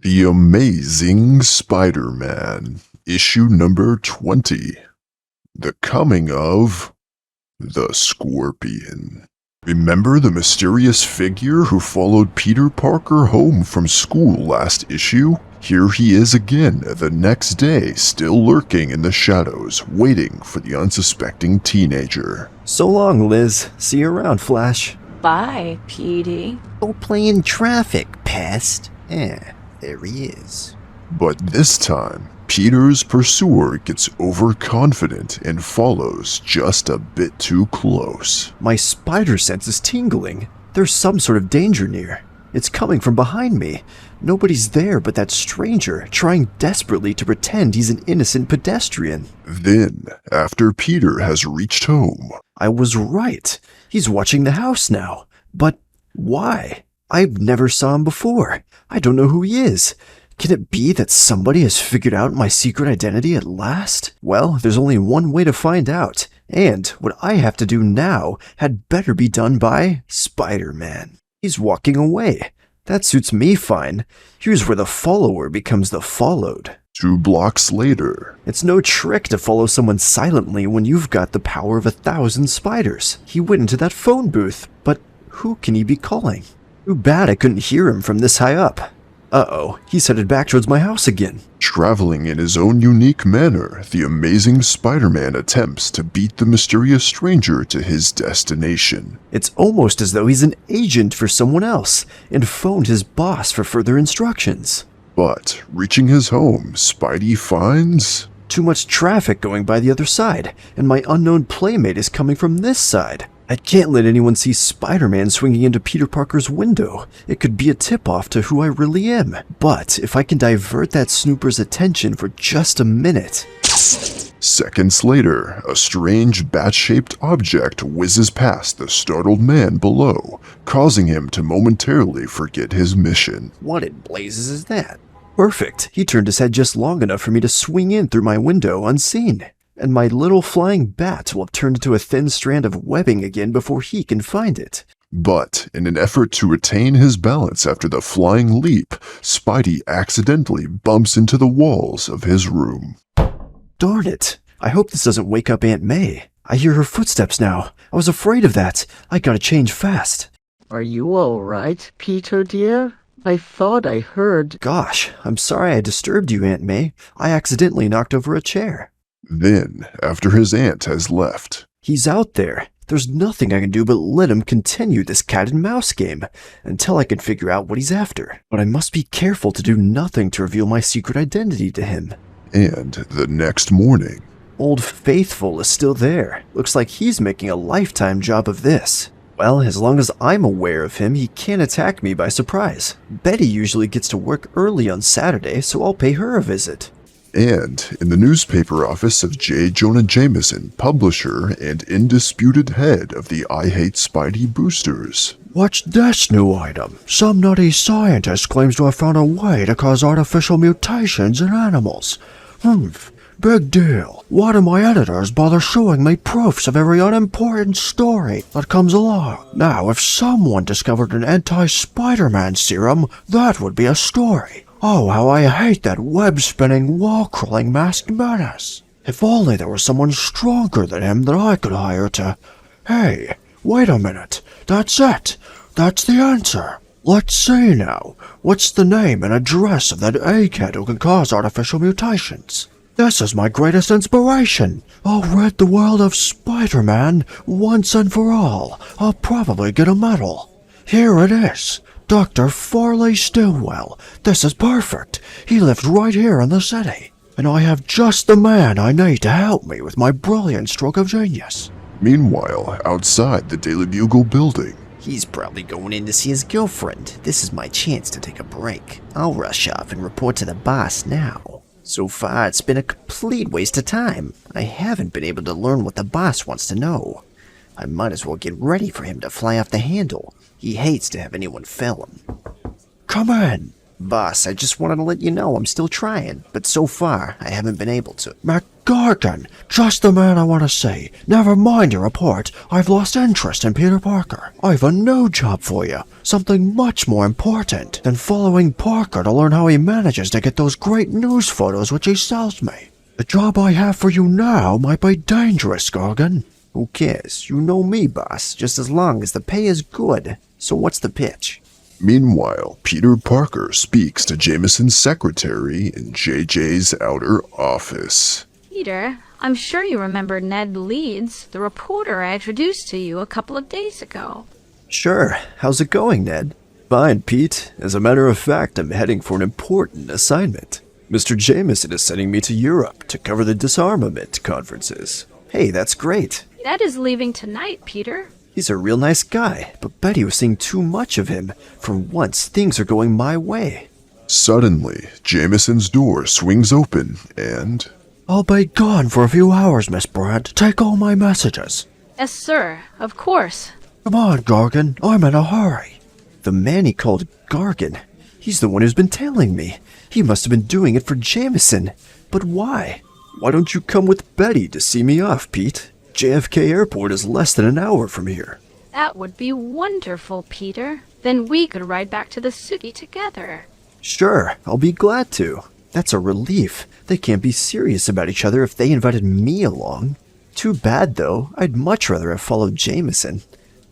The Amazing Spider-Man, issue number 20. The Coming of the Scorpion. Remember the mysterious figure who followed Peter Parker home from school last issue? Here he is again the next day, still lurking in the shadows, waiting for the unsuspecting teenager. So long, Liz. See you around, Flash. Bye, Petey. Go play in traffic, pest. There he is. But this time, Peter's pursuer gets overconfident and follows just a bit too close. My spider sense is tingling. There's some sort of danger near. It's coming from behind me. Nobody's there but that stranger, trying desperately to pretend he's an innocent pedestrian. Then, after Peter has reached home, I was right. He's watching the house now. But why? I've never saw him before. I don't know who he is. Can it be that somebody has figured out my secret identity at last? Well, there's only one way to find out, and what I have to do now had better be done by Spider-Man. He's walking away. That suits me fine. Here's where the follower becomes the followed. 2 blocks later. It's no trick to follow someone silently when you've got the power of 1,000 spiders. He went into that phone booth, but who can he be calling? Too bad I couldn't hear him from this high up. Uh-oh, he's headed back towards my house again. Traveling in his own unique manner, the Amazing Spider-Man attempts to beat the mysterious stranger to his destination. It's almost as though he's an agent for someone else and phoned his boss for further instructions. But, reaching his home, Spidey finds too much traffic going by the other side, and my unknown playmate is coming from this side. I can't let anyone see Spider-Man swinging into Peter Parker's window. It could be a tip-off to who I really am. But if I can divert that snooper's attention for just a minute... Seconds later, a strange bat-shaped object whizzes past the startled man below, causing him to momentarily forget his mission. What in blazes is that? Perfect. He turned his head just long enough for me to swing in through my window unseen. And my little flying bat will have turned into a thin strand of webbing again before he can find it. But, in an effort to retain his balance after the flying leap, Spidey accidentally bumps into the walls of his room. Darn it. I hope this doesn't wake up Aunt May. I hear her footsteps now. I was afraid of that. I gotta change fast. Are you all right, Peter dear? I thought I heard... Gosh, I'm sorry I disturbed you, Aunt May. I accidentally knocked over a chair. Then, after his aunt has left, he's out there. There's nothing I can do but let him continue this cat and mouse game until I can figure out what he's after. But I must be careful to do nothing to reveal my secret identity to him. And the next morning, Old Faithful is still there. Looks like he's making a lifetime job of this. Well, as long as I'm aware of him, he can't attack me by surprise. Betty usually gets to work early on Saturday, so I'll pay her a visit. And in the newspaper office of J. Jonah Jameson, publisher and indisputed head of the I Hate Spidey boosters. What's this new item? Some nutty scientist claims to have found a way to cause artificial mutations in animals. Big deal. Why do my editors bother showing me proofs of every unimportant story that comes along? Now, if someone discovered an anti-Spider-Man serum, that would be a story. Oh, how I hate that web-spinning, wall-crawling masked menace. If only there was someone stronger than him that I could hire to... Hey, wait a minute. That's it. That's the answer. Let's see now. What's the name and address of that egghead who can cause artificial mutations? This is my greatest inspiration. I'll rid the world of Spider-Man once and for all. I'll probably get a medal. Here it is. Dr. Farley Stillwell. This is perfect. He lived right here in the city. And I have just the man I need to help me with my brilliant stroke of genius. Meanwhile, outside the Daily Bugle building, He's probably going in to see his girlfriend. This is my chance to take a break. I'll rush off and report to the boss now. So far, it's been a complete waste of time. I haven't been able to learn what the boss wants to know. I might as well get ready for him to fly off the handle. He hates to have anyone fail him. Come in. Boss, I just wanted to let you know I'm still trying, but so far, I haven't been able to. McGargan, just the man I want to see. Never mind your report. I've lost interest in Peter Parker. I've a new job for you. Something much more important than following Parker to learn how he manages to get those great news photos which he sells me. The job I have for you now might be dangerous, Gargan. Who cares? You know me, boss, just as long as the pay is good. So what's the pitch? Meanwhile, Peter Parker speaks to Jameson's secretary in JJ's outer office. Peter, I'm sure you remember Ned Leeds, the reporter I introduced to you a couple of days ago. Sure. How's it going, Ned? Fine, Pete. As a matter of fact, I'm heading for an important assignment. Mr. Jameson is sending me to Europe to cover the disarmament conferences. Hey, that's great. Ned is leaving tonight, Peter. He's a real nice guy, but Betty was seeing too much of him. For once, things are going my way. Suddenly, Jameson's door swings open and... I'll be gone for a few hours, Miss Brandt. Take all my messages. Yes, sir. Of course. Come on, Gargan. I'm in a hurry. The man he called Gargan. He's the one who's been tailing me. He must have been doing it for Jameson. But why? Why don't you come with Betty to see me off, Pete? JFK Airport is less than an hour from here. That would be wonderful, Peter. Then we could ride back to the city together. Sure, I'll be glad to. That's a relief. They can't be serious about each other if they invited me along. Too bad, though. I'd much rather have followed Jameson.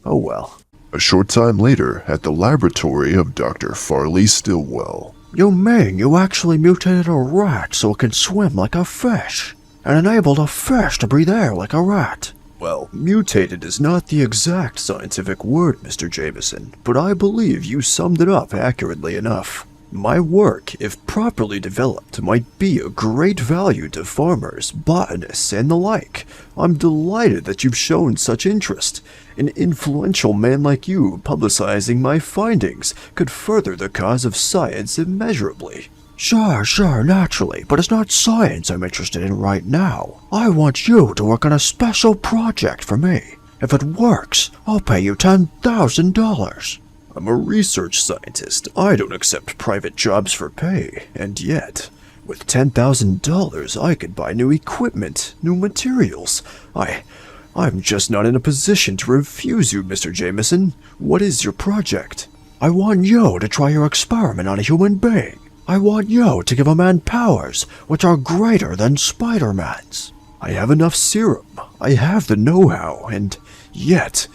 Oh well. A short time later, at the laboratory of Dr. Farley Stillwell. You mean you actually mutated a rat so it can swim like a fish? And enabled a fish to breathe air like a rat? Well, mutated is not the exact scientific word, Mr. Jameson, but I believe you summed it up accurately enough. My work, if properly developed, might be of great value to farmers, botanists, and the like. I'm delighted that you've shown such interest. An influential man like you publicizing my findings could further the cause of science immeasurably. Sure, naturally, but it's not science I'm interested in right now. I want you to work on a special project for me. If it works, I'll pay you $10,000. I'm a research scientist. I don't accept private jobs for pay, and yet, with $10,000 I could buy new equipment, new materials. I'm just not in a position to refuse you, Mr. Jameson. What is your project? I want you to try your experiment on a human being. I want you to give a man powers which are greater than Spider-Man's. I have enough serum. I have the know-how, and yet,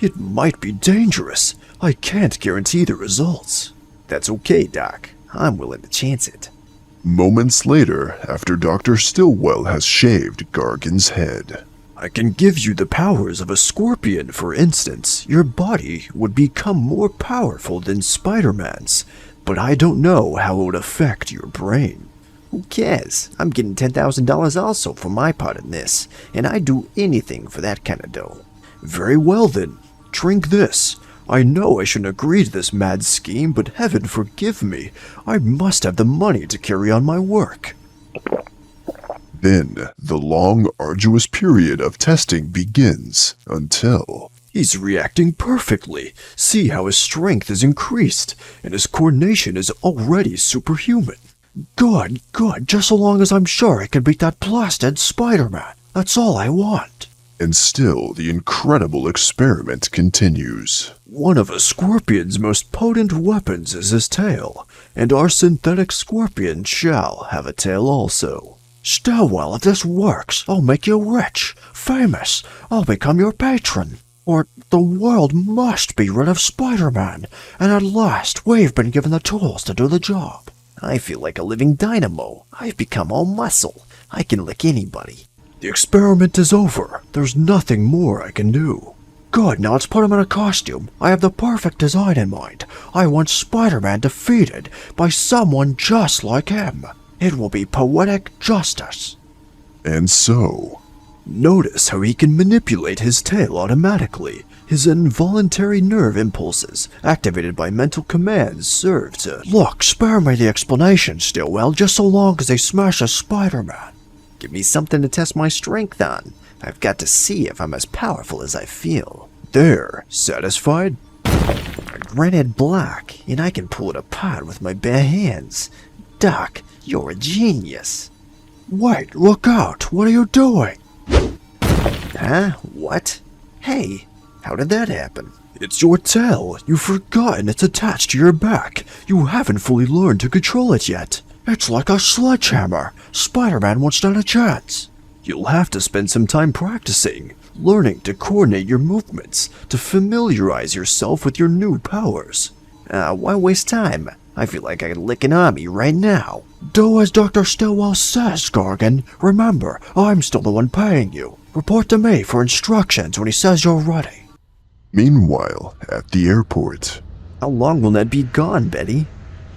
it might be dangerous. I can't guarantee the results. That's okay, Doc. I'm willing to chance it. Moments later, after Dr. Stillwell has shaved Gargan's head. I can give you the powers of a scorpion, for instance. Your body would become more powerful than Spider-Man's, but I don't know how it would affect your brain. Who cares? I'm getting $10,000 also for my part in this, and I'd do anything for that kind of dough. Very well then. Drink this. I know I shouldn't agree to this mad scheme, but heaven forgive me. I must have the money to carry on my work. Then, the long, arduous period of testing begins until... He's reacting perfectly. See how his strength is increased, and his coordination is already superhuman. Good, just so long as I'm sure I can beat that blasted Spider-Man. That's all I want. And still, the incredible experiment continues. One of a scorpion's most potent weapons is his tail, and our synthetic scorpion shall have a tail also. Stillwell, if this works, I'll make you rich, famous. I'll become your patron. Or the world must be rid of Spider-Man, and at last we've been given the tools to do the job. I feel like a living dynamo. I've become all muscle. I can lick anybody. The experiment is over. There's nothing more I can do. Good, now let's put him in a costume. I have the perfect design in mind. I want Spider-Man defeated by someone just like him. It will be poetic justice. And so... Notice how he can manipulate his tail automatically. His involuntary nerve impulses, activated by mental commands, serve to... Look, spare me the explanation, Stillwell, just so long as they smash a Spider-Man. Give me something to test my strength on. I've got to see if I'm as powerful as I feel. There, satisfied? threaded block, and I can pull it apart with my bare hands. Doc, you're a genius. Wait, look out! What are you doing? Huh? What? Hey, how did that happen? It's your tail. You've forgotten it's attached to your back. You haven't fully learned to control it yet. It's like a sledgehammer. Spider-Man won't stand a chance. You'll have to spend some time practicing, learning to coordinate your movements, to familiarize yourself with your new powers. Why waste time? I feel like I could lick an army right now. Do as Dr. Stillwell says, Gargan. Remember, I'm still the one paying you. Report to me for instructions when he says you're ready. Meanwhile, at the airport, How long will Ned be gone, Betty?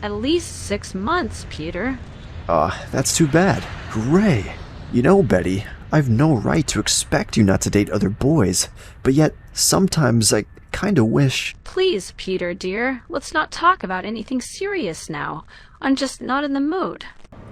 At least 6 months, Peter. That's too bad. Hooray! You know, Betty, I've no right to expect you not to date other boys, but yet sometimes I kinda wish... Please, Peter, dear, let's not talk about anything serious now. I'm just not in the mood.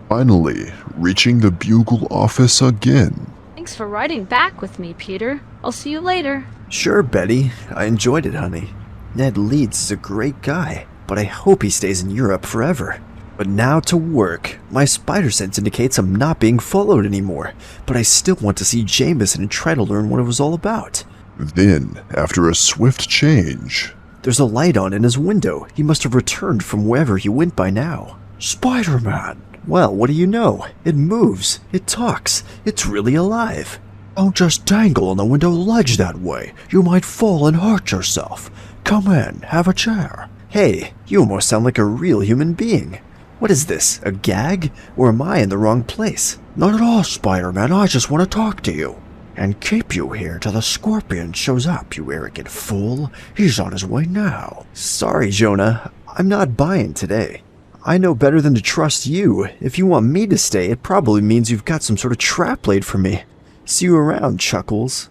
finally reaching the Bugle office again. Thanks for riding back with me, Peter. I'll see you later. Sure, Betty. I enjoyed it, honey. Ned Leeds is a great guy, but I hope he stays in Europe forever. But now to work. My spider sense indicates I'm not being followed anymore, but I still want to see Jameson and try to learn what it was all about. Then, after a swift change, There's a light on in his window. He must have returned from wherever he went by now. Spider-Man! Well, what do you know? It moves. It talks. It's really alive. Don't just dangle on the window ledge that way. You might fall and hurt yourself. Come in, have a chair. Hey, you almost sound like a real human being. What is this, a gag? Or am I in the wrong place? Not at all, Spider-Man. I just want to talk to you. And keep you here till the Scorpion shows up, you arrogant fool. He's on his way now. Sorry, Jonah. I'm not buying today. I know better than to trust you. If you want me to stay, it probably means you've got some sort of trap laid for me. See you around, Chuckles.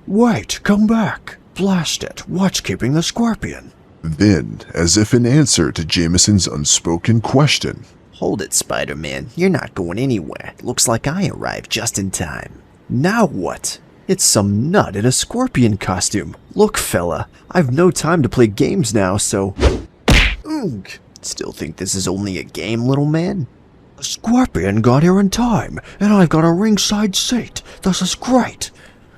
Wait, come back. Blast it. What's keeping the Scorpion? then, as if in answer to Jameson's unspoken question, Hold it, Spider-Man. You're not going anywhere. Looks like I arrived just in time. Now what? It's some nut in a scorpion costume. Look, fella, I've no time to play games now, so... Ugh. Still think this is only a game, little man? The Scorpion got here in time, and I've got a ringside seat. This is great.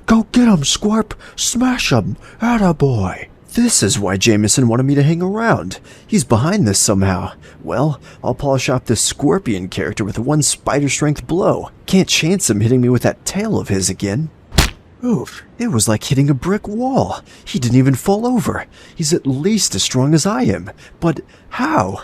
Go get him, Scorp. Smash him. Attaboy. This is why Jameson wanted me to hang around. He's behind this somehow. Well, I'll polish off this scorpion character with one spider-strength blow. Can't chance him hitting me with that tail of his again. Oof, it was like hitting a brick wall. He didn't even fall over. He's at least as strong as I am. But how?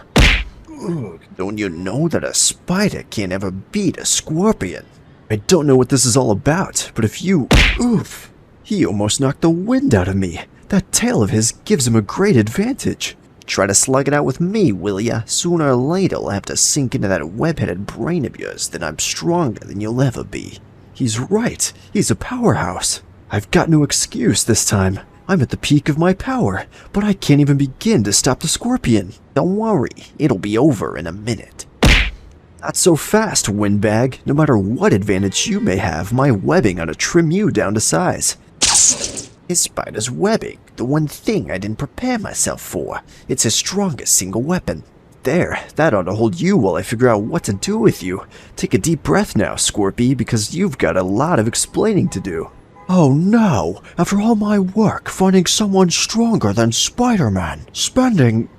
Ugh. Don't you know that a spider can't ever beat a scorpion? I don't know what this is all about, but if you... Oof! He almost knocked the wind out of me. That tail of his gives him a great advantage. Try to slug it out with me, will ya? Sooner or later I'll have to sink into that web-headed brain of yours, then I'm stronger than you'll ever be. He's right. He's a powerhouse. I've got no excuse this time. I'm at the peak of my power, but I can't even begin to stop the scorpion. Don't worry, it'll be over in a minute. Not so fast, windbag. No matter what advantage you may have, my webbing ought to trim you down to size. His spider's webbing, the one thing I didn't prepare myself for. It's his strongest single weapon. There, that ought to hold you while I figure out what to do with you. Take a deep breath now, Scorpy, because you've got a lot of explaining to do. Oh no! After all my work finding someone stronger than Spider-Man, spending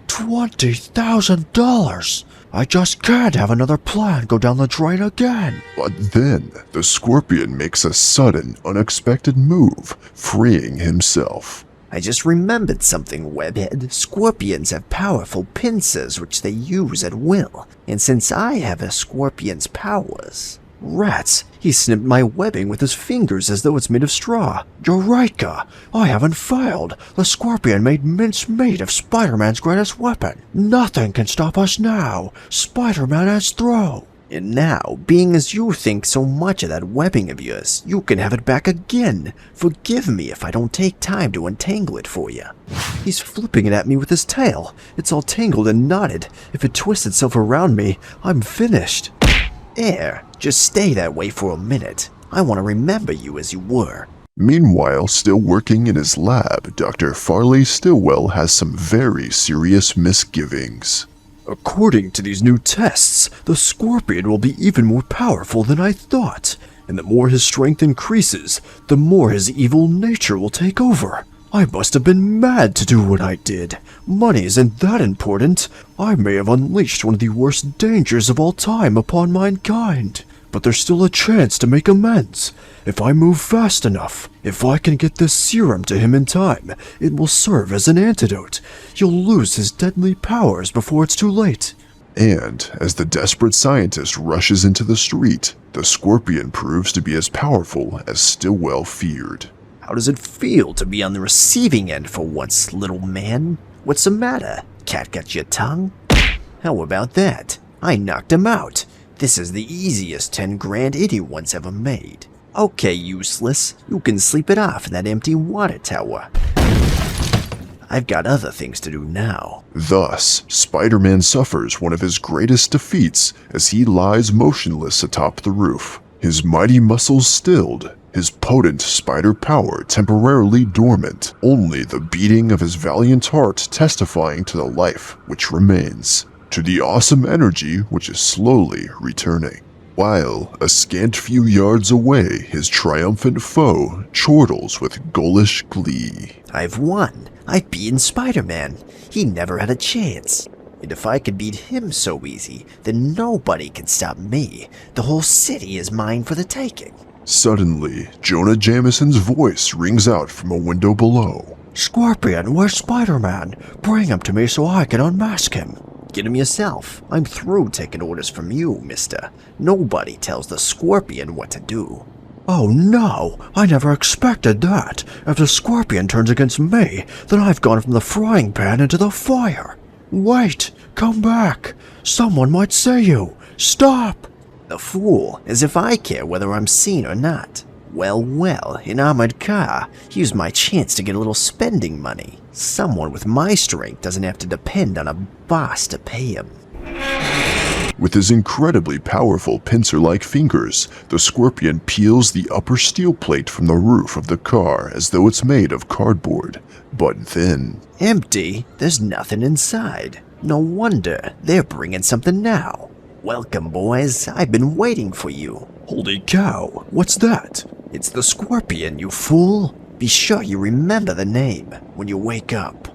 $20,000. I just can't have another plan go down the drain again. but then the Scorpion makes a sudden, unexpected move, freeing himself. I just remembered something, Webhead. Scorpions have powerful pincers which they use at will, and since I have a scorpion's powers... Rats! He snipped my webbing with his fingers as though it's made of straw. Eureka! I haven't failed. The Scorpion made mincemeat of Spider-Man's greatest weapon. Nothing can stop us now. Spider-Man has throw. And now, being as you think so much of that webbing of yours, you can have it back again. Forgive me if I don't take time to untangle it for you. He's flipping it at me with his tail. It's all tangled and knotted. If it twists itself around me, I'm finished. Just stay that way for a minute. I want to remember you as you were. Meanwhile, still working in his lab, Dr. Farley Stillwell has some very serious misgivings. According to these new tests, the scorpion will be even more powerful than I thought, and the more his strength increases, the more his evil nature will take over. I must have been mad to do what I did. Money isn't that important. I may have unleashed one of the worst dangers of all time upon mankind. But there's still a chance to make amends. If I move fast enough, if I can get this serum to him in time, it will serve as an antidote. He'll lose his deadly powers before it's too late. And as the desperate scientist rushes into the street, the scorpion proves to be as powerful as Stillwell feared. How does it feel to be on the receiving end for once, little man? What's the matter? Cat got your tongue? How about that? I knocked him out. This is the easiest 10 grand anyone's ever made. Okay, useless. You can sleep it off in that empty water tower. I've got other things to do now. Thus, Spider-Man suffers one of his greatest defeats as he lies motionless atop the roof, his mighty muscles stilled, his potent spider power temporarily dormant, only the beating of his valiant heart testifying to the life which remains, to the awesome energy which is slowly returning. While, a scant few yards away, his triumphant foe chortles with ghoulish glee. I've won. I've beaten Spider-Man. He never had a chance. And if I could beat him so easy, then nobody can stop me. The whole city is mine for the taking. Suddenly, Jonah Jameson's voice rings out from a window below. Scorpion, where's Spider-Man? Bring him to me so I can unmask him. Get him yourself. I'm through taking orders from you, mister. Nobody tells the Scorpion what to do. Oh no, I never expected that. If the Scorpion turns against me, then I've gone from the frying pan into the fire. Wait, come back. Someone might see you. Stop. The fool, as if I care whether I'm seen or not. Well, an armored car. Here's my chance to get a little spending money. Someone with my strength doesn't have to depend on a boss to pay him. With his incredibly powerful pincer-like fingers, the Scorpion peels the upper steel plate from the roof of the car as though it's made of cardboard. But then... Empty? There's nothing inside. No wonder. They're bringing something now. Welcome, boys. I've been waiting for you. Holy cow, what's that? It's the Scorpion, you fool. Be sure you remember the name when you wake up.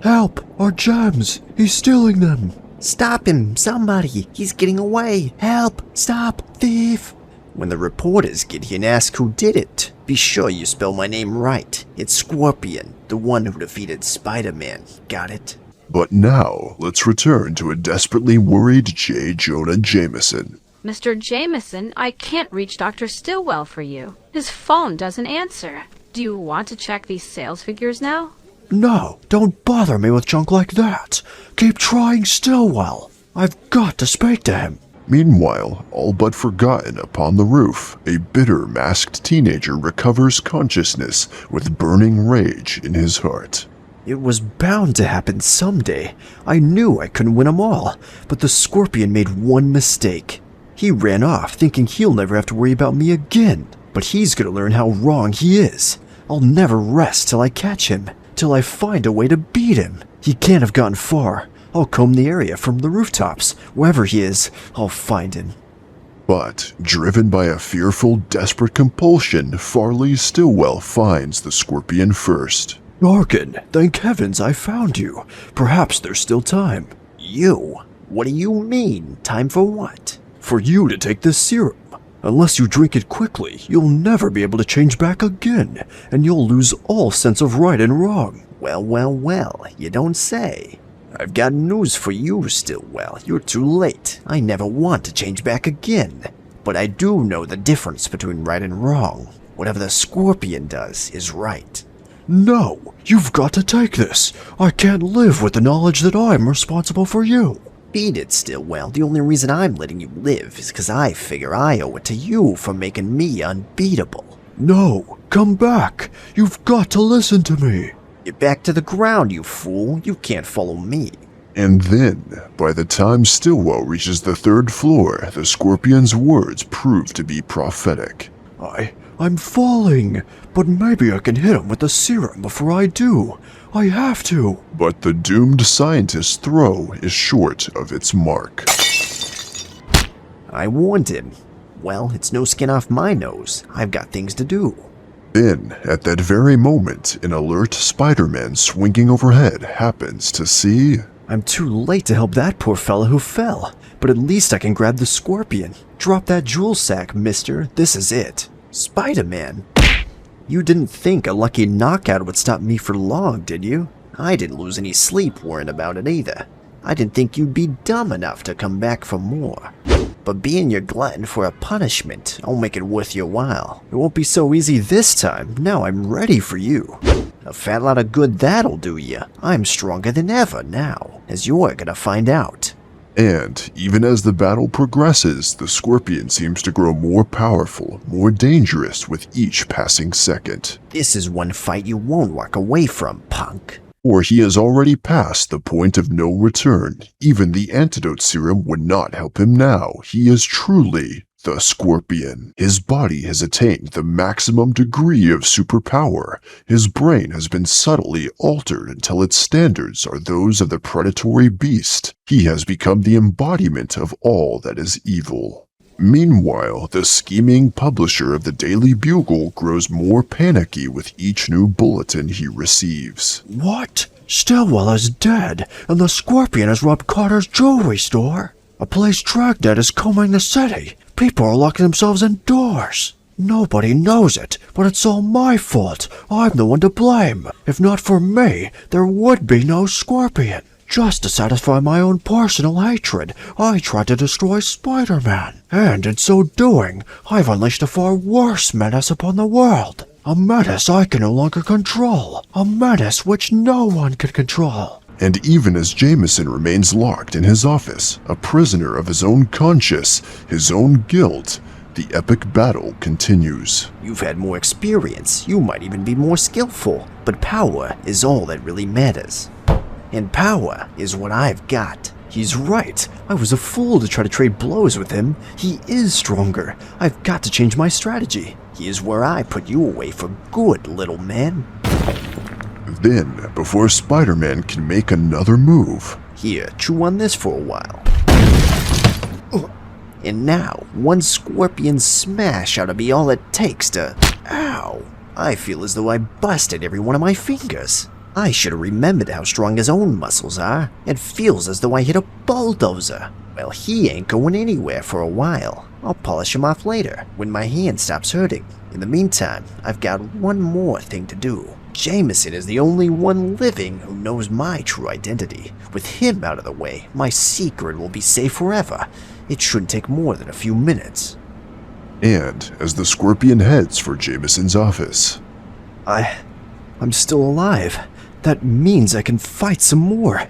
Help! Our gems! He's stealing them! Stop him, somebody! He's getting away! Help! Stop! Thief! When the reporters get here and ask who did it, be sure you spell my name right. It's Scorpion, the one who defeated Spider-Man. Got it? But now, let's return to a desperately worried J. Jonah Jameson. Mr. Jameson, I can't reach Dr. Stillwell for you. His phone doesn't answer. Do you want to check these sales figures now? No, don't bother me with junk like that. Keep trying Stillwell. I've got to speak to him. Meanwhile, all but forgotten upon the roof, a bitter masked teenager recovers consciousness with burning rage in his heart. It was bound to happen someday. I knew I couldn't win them all, but the Scorpion made one mistake. He ran off thinking he'll never have to worry about me again, but he's gonna learn how wrong he is. I'll never rest till I catch him, till I find a way to beat him. He can't have gotten far. I'll comb the area from the rooftops. Wherever he is, I'll find him. But, driven by a fearful, desperate compulsion, Farley Stillwell finds the Scorpion first. Morgan, thank heavens I found you. Perhaps there's still time. You? What do you mean? Time for what? For you to take this serum. Unless you drink it quickly, you'll never be able to change back again, and you'll lose all sense of right and wrong. Well, you don't say. I've got news for you, Stillwell. You're too late. I never want to change back again. But I do know the difference between right and wrong. Whatever the Scorpion does is right. No, you've got to take this. I can't live with the knowledge that I'm responsible for you. Beat it, Stillwell. The only reason I'm letting you live is because I figure I owe it to you for making me unbeatable. No, come back. You've got to listen to me. Get back to the ground, you fool. You can't follow me. And then, by the time Stillwell reaches the third floor, the Scorpion's words prove to be prophetic. I'm falling. But maybe I can hit him with the serum before I do. I have to. But the doomed scientist's throw is short of its mark. I warned him. Well, it's no skin off my nose. I've got things to do. Then, at that very moment, an alert Spider-Man swinging overhead happens to see... I'm too late to help that poor fella who fell, but at least I can grab the scorpion. Drop that jewel sack, mister. This is it. Spider-Man? You didn't think a lucky knockout would stop me for long, did you? I didn't lose any sleep worrying about it either. I didn't think you'd be dumb enough to come back for more. But being your glutton for a punishment, I'll make it worth your while. It won't be so easy this time. Now I'm ready for you. A fat lot of good that'll do you. I'm stronger than ever now, as you're gonna find out. And, even as the battle progresses, the Scorpion seems to grow more powerful, more dangerous with each passing second. This is one fight you won't walk away from, punk. Or he has already passed the point of no return. Even the antidote serum would not help him now. He is truly the Scorpion. His body has attained the maximum degree of superpower. His brain has been subtly altered until its standards are those of the predatory beast. He has become the embodiment of all that is evil. Meanwhile, the scheming publisher of the Daily Bugle grows more panicky with each new bulletin he receives. What? Stillwell is dead, and the Scorpion has robbed Carter's jewelry store? A police dragnet is combing the city. People are locking themselves indoors. Nobody knows it, but it's all my fault. I'm the one to blame. If not for me, there would be no Scorpion. Just to satisfy my own personal hatred, I tried to destroy Spider-Man. And in so doing, I've unleashed a far worse menace upon the world. A menace I can no longer control. A menace which no one can control. And even as Jameson remains locked in his office, a prisoner of his own conscience, his own guilt, the epic battle continues. You've had more experience, you might even be more skillful, but power is all that really matters. And power is what I've got. He's right. I was a fool to try to trade blows with him. He is stronger. I've got to change my strategy. Here's where I put you away for good, little man. Then, before Spider-Man can make another move, Here, chew on this for a while. And now, one scorpion smash ought to be all it takes to... Ow! I feel as though I busted every one of my fingers. I should have remembered how strong his own muscles are. It feels as though I hit a bulldozer. Well, he ain't going anywhere for a while. I'll polish him off later, when my hand stops hurting. In the meantime, I've got one more thing to do. Jameson is the only one living who knows my true identity. With him out of the way, my secret will be safe forever. It shouldn't take more than a few minutes. and as the Scorpion heads for Jameson's office. I'm still alive. That means I can fight some more.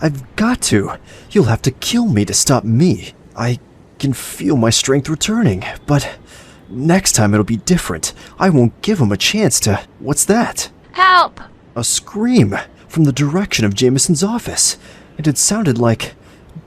I've got to. You'll have to kill me to stop me. I can feel my strength returning, but next time it'll be different. I won't give him a chance to... What's that? Help! A scream from the direction of Jameson's office. And it sounded like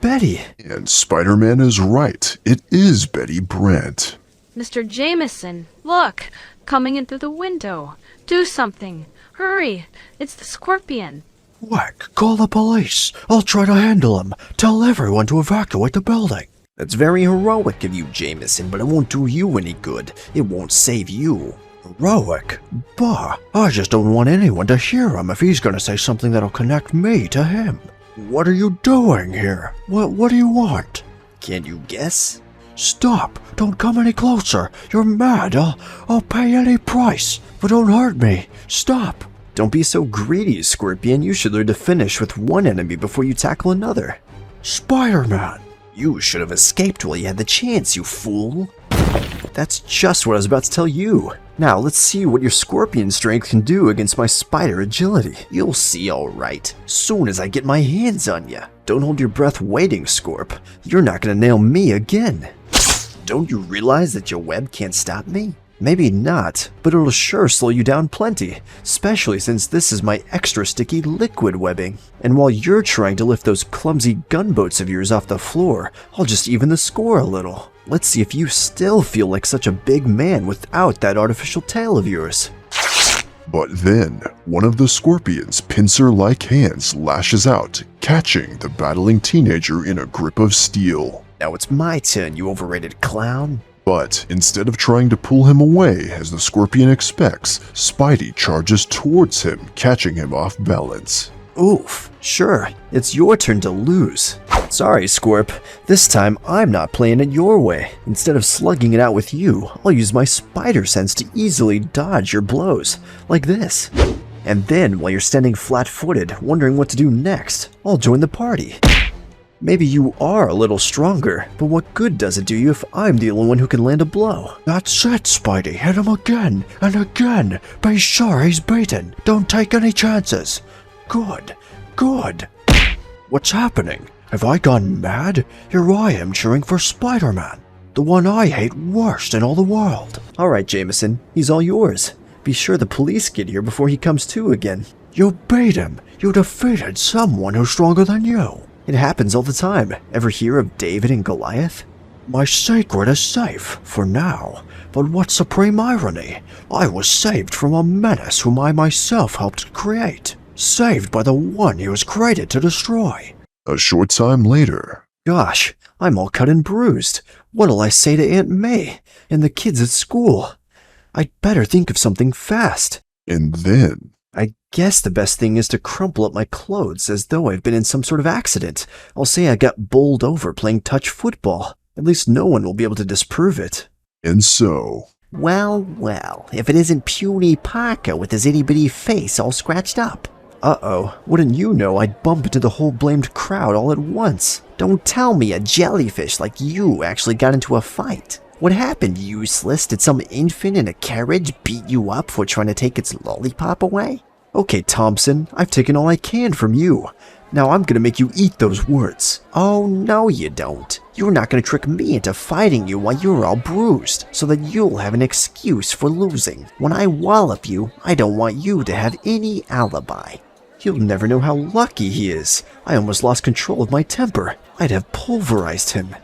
Betty. And Spider-Man is right. It is Betty Brant. Mr. Jameson, look! Coming in through the window. Do something. Hurry! It's the Scorpion. Quick, call the police. I'll try to handle him. Tell everyone to evacuate the building. That's very heroic of you, Jameson, but it won't do you any good. It won't save you. Heroic? Bah, I just don't want anyone to hear him if he's gonna say something that'll connect me to him. What are you doing here? What do you want? Can't you guess? Stop! Don't come any closer! You're mad! I'll pay any price! But don't hurt me! Stop! Don't be so greedy, Scorpion. You should learn to finish with one enemy before you tackle another. Spider-Man! You should have escaped while you had the chance, you fool. That's just what I was about to tell you. Now, let's see what your Scorpion strength can do against my spider agility. You'll see all right, soon as I get my hands on you. Don't hold your breath waiting, Scorp. You're not gonna nail me again. Don't you realize that your web can't stop me? Maybe not, but it'll sure slow you down plenty, especially since this is my extra sticky liquid webbing. And while you're trying to lift those clumsy gunboats of yours off the floor, I'll just even the score a little. Let's see if you still feel like such a big man without that artificial tail of yours. But then, one of the scorpion's pincer-like hands lashes out, catching the battling teenager in a grip of steel. Now it's my turn, you overrated clown. But instead of trying to pull him away as the scorpion expects, Spidey charges towards him, catching him off balance. Oof, sure, it's your turn to lose. Sorry, Scorp, this time I'm not playing it your way. Instead of slugging it out with you, I'll use my spider sense to easily dodge your blows, like this. And then, while you're standing flat-footed, wondering what to do next, I'll join the party. Maybe you are a little stronger, but what good does it do you if I'm the only one who can land a blow? That's it, Spidey. Hit him again and again. Be sure he's beaten. Don't take any chances. Good. Good. What's happening? Have I gone mad? Here I am cheering for Spider-Man, the one I hate worst in all the world. Alright, Jameson, he's all yours. Be sure the police get here before he comes to again. You beat him. You defeated someone who's stronger than you. It happens all the time. Ever hear of David and Goliath? My secret is safe, for now. But what supreme irony! I was saved from a menace whom I myself helped create. Saved by the one he was created to destroy. A short time later. Gosh, I'm all cut and bruised. What'll I say to Aunt May and the kids at school? I'd better think of something fast. And then... I guess the best thing is to crumple up my clothes as though I've been in some sort of accident. I'll say I got bowled over playing touch football. At least no one will be able to disprove it. And so... Well, well, if it isn't puny Parker with his itty-bitty face all scratched up. Uh-oh, wouldn't you know I'd bump into the whole blamed crowd all at once. Don't tell me a jellyfish like you actually got into a fight. What happened, useless? Did some infant in a carriage beat you up for trying to take its lollipop away? Okay, Thompson, I've taken all I can from you. Now I'm gonna make you eat those words. Oh, no you don't. You're not gonna trick me into fighting you while you're all bruised, so that you'll have an excuse for losing. When I wallop you, I don't want you to have any alibi. You'll never know how lucky he is. I almost lost control of my temper. I'd have pulverized him.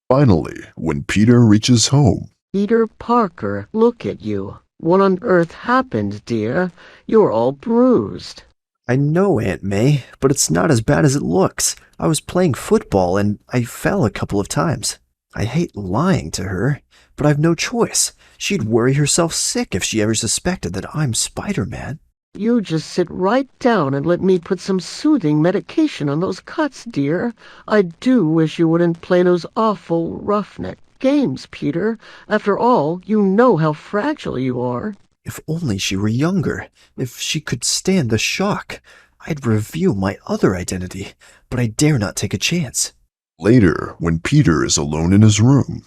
Finally, when Peter reaches home... Peter Parker, look at you. What on earth happened, dear? You're all bruised. I know, Aunt May, but it's not as bad as it looks. I was playing football and I fell a couple of times. I hate lying to her, but I've no choice. She'd worry herself sick if she ever suspected that I'm Spider-Man. You just sit right down and let me put some soothing medication on those cuts, dear. I do wish you wouldn't play those awful roughneck games, Peter. After all, you know how fragile you are. If only she were younger. If she could stand the shock. I'd reveal my other identity, but I dare not take a chance. Later, when Peter is alone in his room...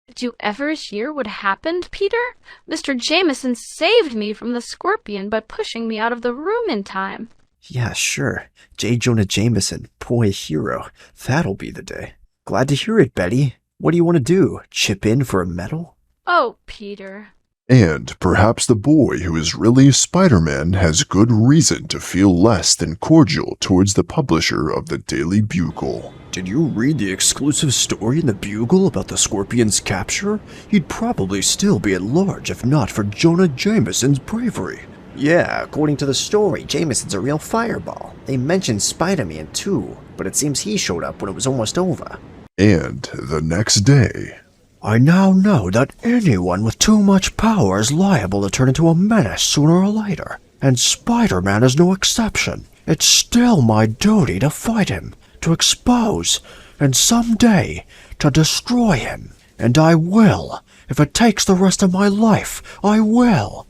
Did you ever hear what happened, Peter? Mr. Jameson saved me from the scorpion by pushing me out of the room in time. Yeah, sure. J. Jonah Jameson, boy hero. That'll be the day. Glad to hear it, Betty. What do you want to do? Chip in for a medal? Oh, Peter. And perhaps the boy who is really Spider-Man has good reason to feel less than cordial towards the publisher of the Daily Bugle. Did you read the exclusive story in the Bugle about the Scorpion's capture? He'd probably still be at large if not for Jonah Jameson's bravery. Yeah, according to the story, Jameson's a real fireball. They mentioned Spider-Man too, but it seems he showed up when it was almost over. And the next day... I now know that anyone with too much power is liable to turn into a menace sooner or later, and Spider-Man is no exception. It's still my duty to fight him, to expose, and someday to destroy him. And I will. If it takes the rest of my life, I will.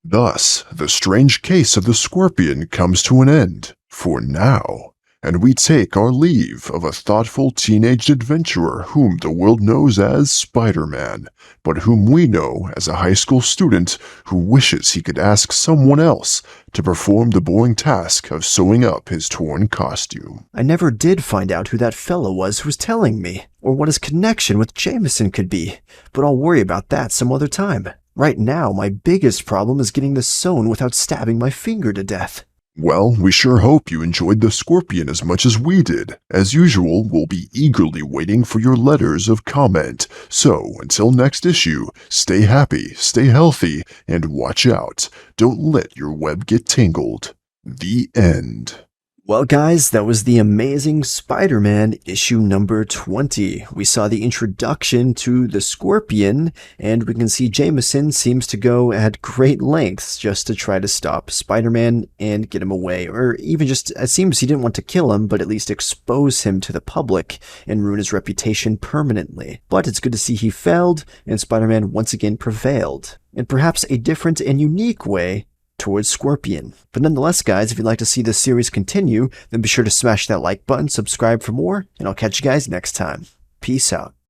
Thus, the strange case of the Scorpion comes to an end, for now, and we take our leave of a thoughtful teenage adventurer whom the world knows as Spider-Man, but whom we know as a high school student who wishes he could ask someone else to perform the boring task of sewing up his torn costume. I never did find out who that fellow was who was telling me, or what his connection with Jameson could be, but I'll worry about that some other time. Right now, my biggest problem is getting this sewn without stabbing my finger to death. Well, we sure hope you enjoyed the Scorpion as much as we did. As usual, we'll be eagerly waiting for your letters of comment. So, until next issue, stay happy, stay healthy, and watch out. Don't let your web get tangled. The end. Well, guys, that was The Amazing Spider-Man issue number 20. We saw the introduction to the Scorpion, and we can see Jameson seems to go at great lengths just to try to stop Spider-Man and get him away, or even just, it seems he didn't want to kill him, but at least expose him to the public and ruin his reputation permanently. But it's good to see he failed, and Spider-Man once again prevailed, in perhaps a different and unique way towards Scorpion. But nonetheless, guys, if you'd like to see this series continue, then be sure to smash that like button, subscribe for more, and I'll catch you guys next time. Peace out.